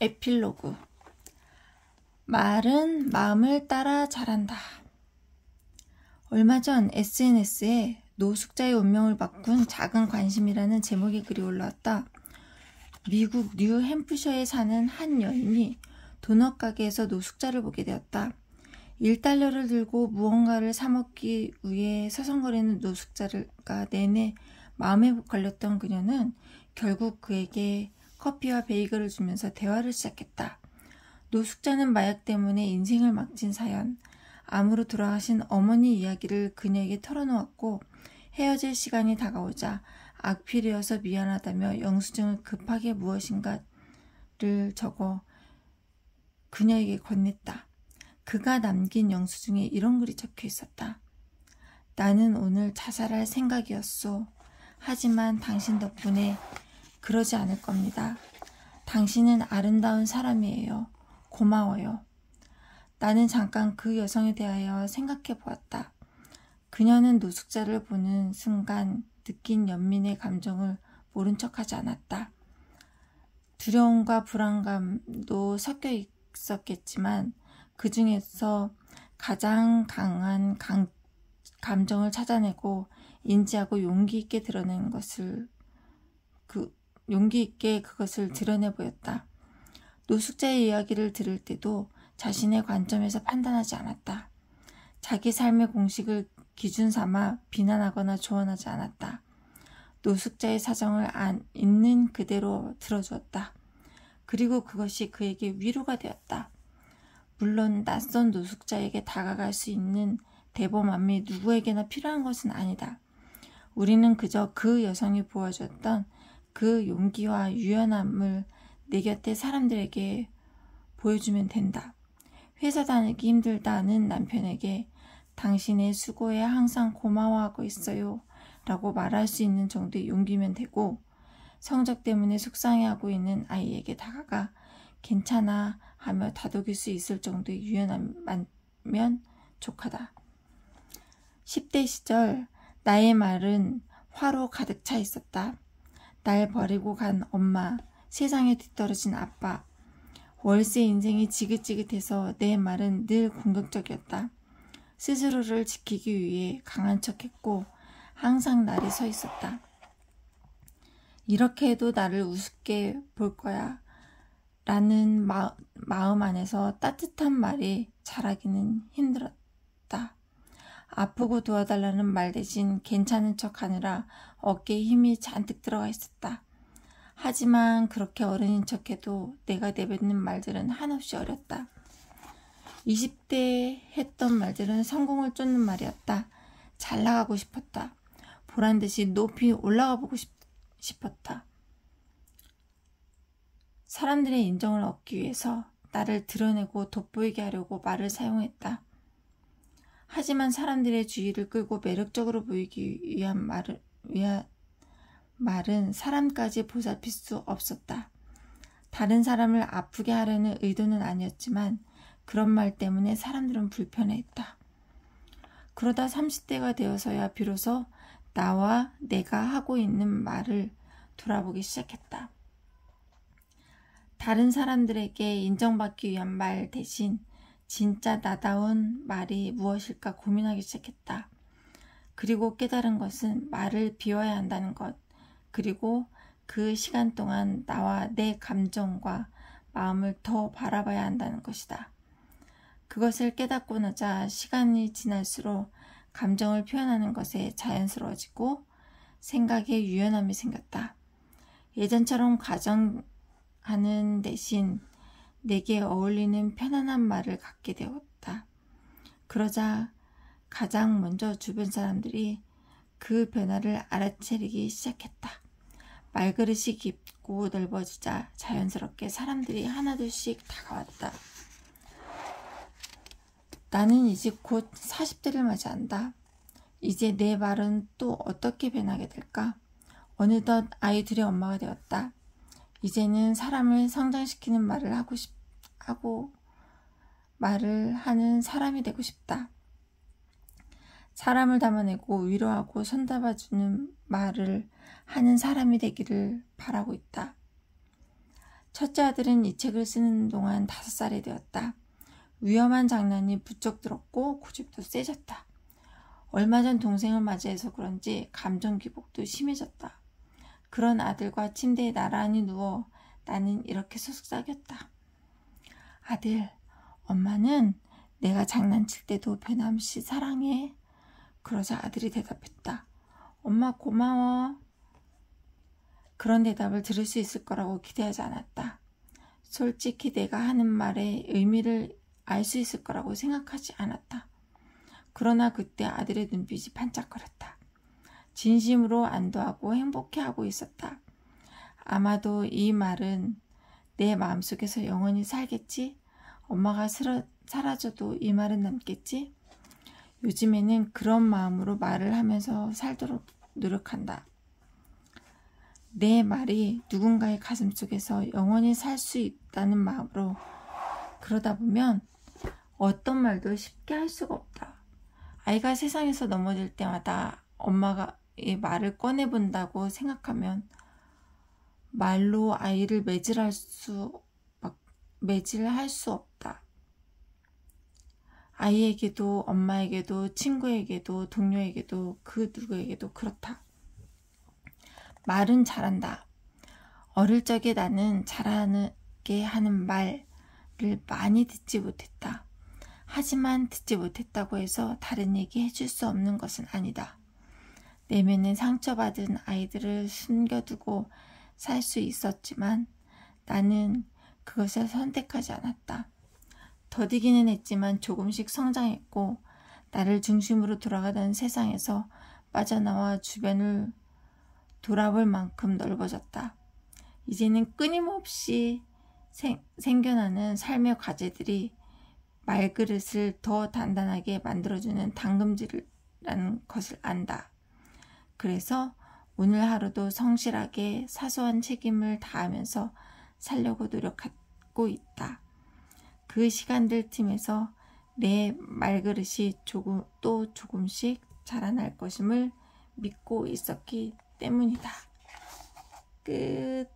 에필로그. 말은 마음을 따라 자란다. 얼마 전 SNS에 노숙자의 운명을 바꾼 작은 관심이라는 제목의 글이 올라왔다. 미국 뉴햄프셔에 사는 한 여인이 도넛 가게에서 노숙자를 보게 되었다. 1달러를 들고 무언가를 사 먹기 위해 서성거리는 노숙자가 내내 마음에 걸렸던 그녀는 결국 그에게 커피와 베이글을 주면서 대화를 시작했다. 노숙자는 마약 때문에 인생을 막힌 사연, 암으로 돌아가신 어머니 이야기를 그녀에게 털어놓았고 헤어질 시간이 다가오자 악필이어서 미안하다며 영수증을 급하게 무엇인가를 적어 그녀에게 건넸다. 그가 남긴 영수증에 이런 글이 적혀 있었다. 나는 오늘 자살할 생각이었소. 하지만 당신 덕분에 그러지 않을 겁니다. 당신은 아름다운 사람이에요. 고마워요. 나는 잠깐 그 여성에 대하여 생각해 보았다. 그녀는 노숙자를 보는 순간 느낀 연민의 감정을 모른 척하지 않았다. 두려움과 불안감도 섞여 있었겠지만 그 중에서 가장 강한 감정을 찾아내고 인지하고 용기 있게 그것을 드러내 보였다. 노숙자의 이야기를 들을 때도 자신의 관점에서 판단하지 않았다. 자기 삶의 공식을 기준 삼아 비난하거나 조언하지 않았다. 노숙자의 사정을 있는 그대로 들어주었다. 그리고 그것이 그에게 위로가 되었다. 물론 낯선 노숙자에게 다가갈 수 있는 대범함이 누구에게나 필요한 것은 아니다. 우리는 그저 그 여성이 보여줬던 그 용기와 유연함을 내 곁에 사람들에게 보여주면 된다. 회사 다니기 힘들다는 남편에게 당신의 수고에 항상 고마워하고 있어요 라고 말할 수 있는 정도의 용기면 되고, 성적 때문에 속상해하고 있는 아이에게 다가가 괜찮아 하며 다독일 수 있을 정도의 유연함이면 족하다. 10대 시절 나의 말은 화로 가득 차 있었다. 날 버리고 간 엄마, 세상에 뒤떨어진 아빠, 월세 인생이 지긋지긋해서 내 말은 늘 공격적이었다. 스스로를 지키기 위해 강한 척했고 항상 날이 서 있었다. 이렇게 해도 나를 우습게 볼 거야 라는 마음 안에서 따뜻한 말이 자라기는 힘들었다. 아프고 도와달라는 말 대신 괜찮은 척 하느라 어깨에 힘이 잔뜩 들어가 있었다. 하지만 그렇게 어른인 척해도 내가 내뱉는 말들은 한없이 어렸다. 20대 했던 말들은 성공을 쫓는 말이었다. 잘 나가고 싶었다. 보란듯이 높이 올라가 보고 싶었다. 사람들의 인정을 얻기 위해서 나를 드러내고 돋보이게 하려고 말을 사용했다. 하지만 사람들의 주의를 끌고 매력적으로 보이기 위한 말은 사람까지 보살필 수 없었다. 다른 사람을 아프게 하려는 의도는 아니었지만 그런 말 때문에 사람들은 불편해했다. 그러다 30대가 되어서야 비로소 나와 내가 하고 있는 말을 돌아보기 시작했다. 다른 사람들에게 인정받기 위한 말 대신 진짜 나다운 말이 무엇일까 고민하기 시작했다. 그리고 깨달은 것은 말을 비워야 한다는 것, 그리고 그 시간 동안 나와 내 감정과 마음을 더 바라봐야 한다는 것이다. 그것을 깨닫고 나자 시간이 지날수록 감정을 표현하는 것에 자연스러워지고 생각에 유연함이 생겼다. 예전처럼 가정하는 대신 내게 어울리는 편안한 말을 갖게 되었다. 그러자 가장 먼저 주변 사람들이 그 변화를 알아채리기 시작했다. 말그릇이 깊고 넓어지자 자연스럽게 사람들이 하나둘씩 다가왔다. 나는 이제 곧 40대를 맞이한다. 이제 내 말은 또 어떻게 변하게 될까? 어느덧 아이들의 엄마가 되었다. 이제는 사람을 성장시키는 말을 말을 하는 사람이 되고 싶다. 사람을 담아내고 위로하고 손잡아주는 말을 하는 사람이 되기를 바라고 있다. 첫째 아들은 이 책을 쓰는 동안 5살이 되었다. 위험한 장난이 부쩍 들었고 고집도 세졌다. 얼마 전 동생을 맞이해서 그런지 감정 기복도 심해졌다. 그런 아들과 침대에 나란히 누워 나는 이렇게 속삭였다. 아들, 엄마는 내가 장난칠 때도 변함없이 사랑해. 그러자 아들이 대답했다. 엄마 고마워. 그런 대답을 들을 수 있을 거라고 기대하지 않았다. 솔직히 내가 하는 말의 의미를 알 수 있을 거라고 생각하지 않았다. 그러나 그때 아들의 눈빛이 반짝거렸다. 진심으로 안도하고 행복해하고 있었다. 아마도 이 말은 내 마음속에서 영원히 살겠지? 엄마가 사라져도 이 말은 남겠지? 요즘에는 그런 마음으로 말을 하면서 살도록 노력한다. 내 말이 누군가의 가슴속에서 영원히 살 수 있다는 마음으로. 그러다 보면 어떤 말도 쉽게 할 수가 없다. 아이가 세상에서 넘어질 때마다 엄마가 이 말을 꺼내본다고 생각하면 말로 아이를 매질할 수 없다. 아이에게도 엄마에게도 친구에게도 동료에게도 그 누구에게도 그렇다. 말은 잘한다. 어릴 적에 나는 잘하게 하는 말을 많이 듣지 못했다. 하지만 듣지 못했다고 해서 다른 얘기 해줄 수 없는 것은 아니다. 내면에 상처받은 아이들을 숨겨두고 살 수 있었지만 나는 그것을 선택하지 않았다. 더디기는 했지만 조금씩 성장했고 나를 중심으로 돌아가던 세상에서 빠져나와 주변을 돌아볼 만큼 넓어졌다. 이제는 끊임없이 생겨나는 삶의 과제들이 말그릇을 더 단단하게 만들어주는 당금질이라는 것을 안다. 그래서 오늘 하루도 성실하게 사소한 책임을 다하면서 살려고 노력하고 있다. 그 시간들 틈에서 내 말그릇이 조금씩 자라날 것임을 믿고 있었기 때문이다. 끝.